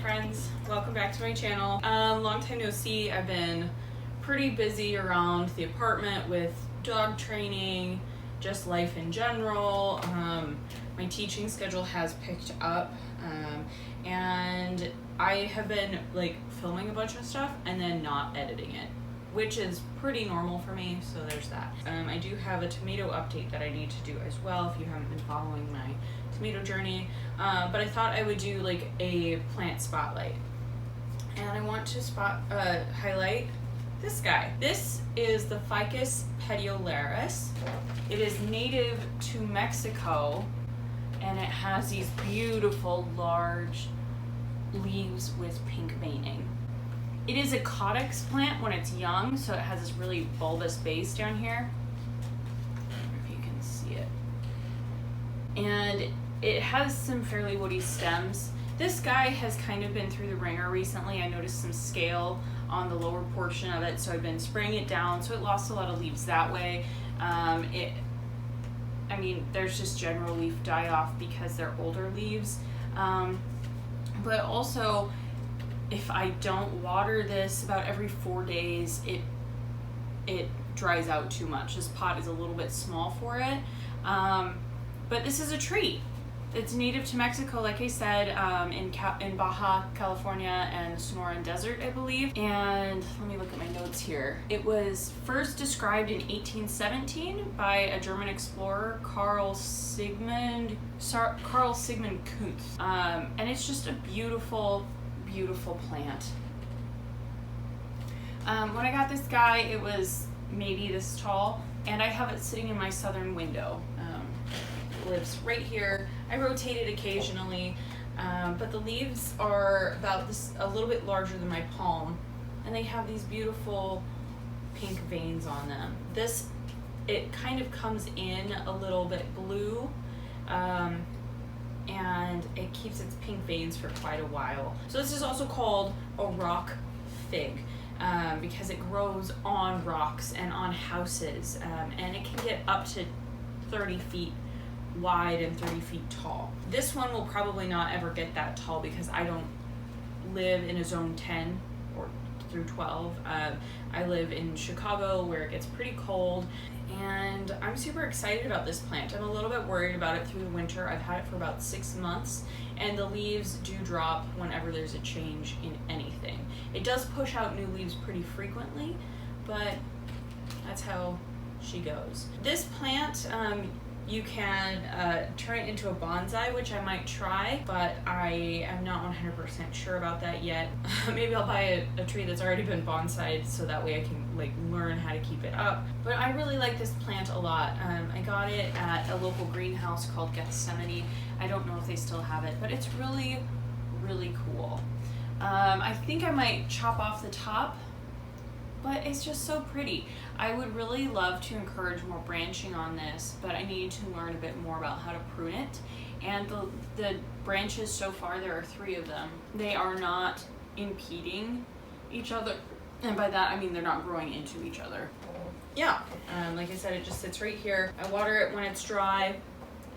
friends, welcome back to my channel. Long time no see. I've been pretty busy around the apartment with dog training, just life in general. My teaching schedule has picked up, and I have been like filming a bunch of stuff and then not editing it, which is pretty normal for me, so there's that. I do have a tomato update that I need to do as well if you haven't been following my tomato journey, but I thought I would do like a plant spotlight, and I want to highlight this guy. This is the Ficus Petiolaris. It is native to Mexico, and it has these beautiful large leaves with pink veining. It is a caudex plant when it's young, so it has this really bulbous base down here. I don't know if you can see it. And it has some fairly woody stems. This guy has kind of been through the ringer recently. I noticed some scale on the lower portion of it, so I've been spraying it down, so it lost a lot of leaves that way. There's just general leaf die-off because they're older leaves. But also, if I don't water this about every 4 days, it dries out too much. This pot is a little bit small for it. But this is a treat. It's native to Mexico, like I said, in Baja California and the Sonoran Desert, I believe. And let me look at my notes here. It was first described in 1817 by a German explorer, Carl Sigmund Kuntz. And it's just a beautiful, beautiful plant. When I got this guy, it was maybe this tall, and I have it sitting in my southern window. It lives right here. I rotate it occasionally, but the leaves are about this, a little bit larger than my palm, and they have these beautiful pink veins on them. It kind of comes in a little bit blue, and it keeps its pink veins for quite a while. So this is also called a rock fig, because it grows on rocks and on houses, and it can get up to 30 feet wide and 30 feet tall. This one will probably not ever get that tall because I don't live in a zone 10 or through 12. I live in Chicago where it gets pretty cold, and I'm super excited about this plant. I'm a little bit worried about it through the winter. I've had it for about 6 months, and the leaves do drop whenever there's a change in anything. It does push out new leaves pretty frequently, but that's how she goes. This plant, you can turn it into a bonsai, which I might try, but I am not 100% sure about that yet. Maybe I'll buy a tree that's already been bonsai'd so that way I can like learn how to keep it up. But I really like this plant a lot. I got it at a local greenhouse called Gethsemane. I don't know if they still have it, but it's really, really cool. I think I might chop off the top, but it's just so pretty. I would really love to encourage more branching on this, but I need to learn a bit more about how to prune it. And the branches so far, there are 3 of them. They are not impeding each other. And by that, I mean they're not growing into each other. Yeah, like I said, it just sits right here. I water it when it's dry,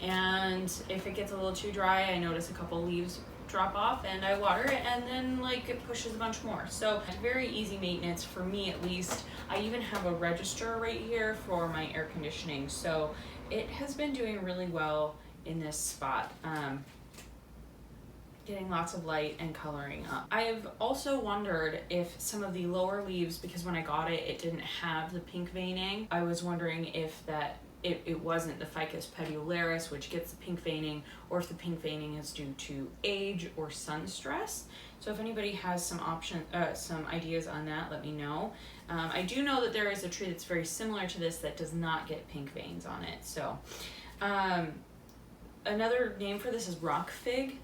and if it gets a little too dry, I notice a couple leaves drop off, and I water it, and then like it pushes a bunch more. So very easy maintenance for me, at least. I even have a register right here for my air conditioning, so it has been doing really well in this spot, getting lots of light and coloring up. I've also wondered if some of the lower leaves, because when I got it, it didn't have the pink veining. I was wondering if it wasn't the Ficus Petiolaris which gets the pink veining, or if the pink veining is due to age or sun stress. So if anybody has some ideas on that, let me know. I do know that there is a tree that's very similar to this that does not get pink veins on it. So another name for this is rock fig,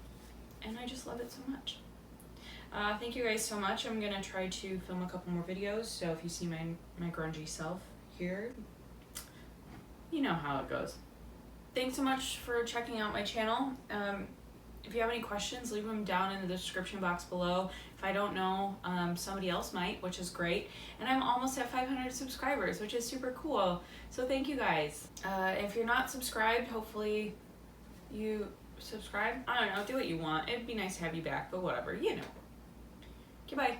and I just love it so much. Thank you guys so much. I'm gonna try to film a couple more videos, so if you see my grungy self here, you know how it goes. Thanks so much for checking out my channel. If you have any questions, leave them down in the description box below. If I don't know, somebody else might, which is great. And I'm almost at 500 subscribers, which is super cool. So thank you guys. If you're not subscribed, hopefully you subscribe. I don't know. Do what you want. It'd be nice to have you back, but whatever. You know. Okay, bye.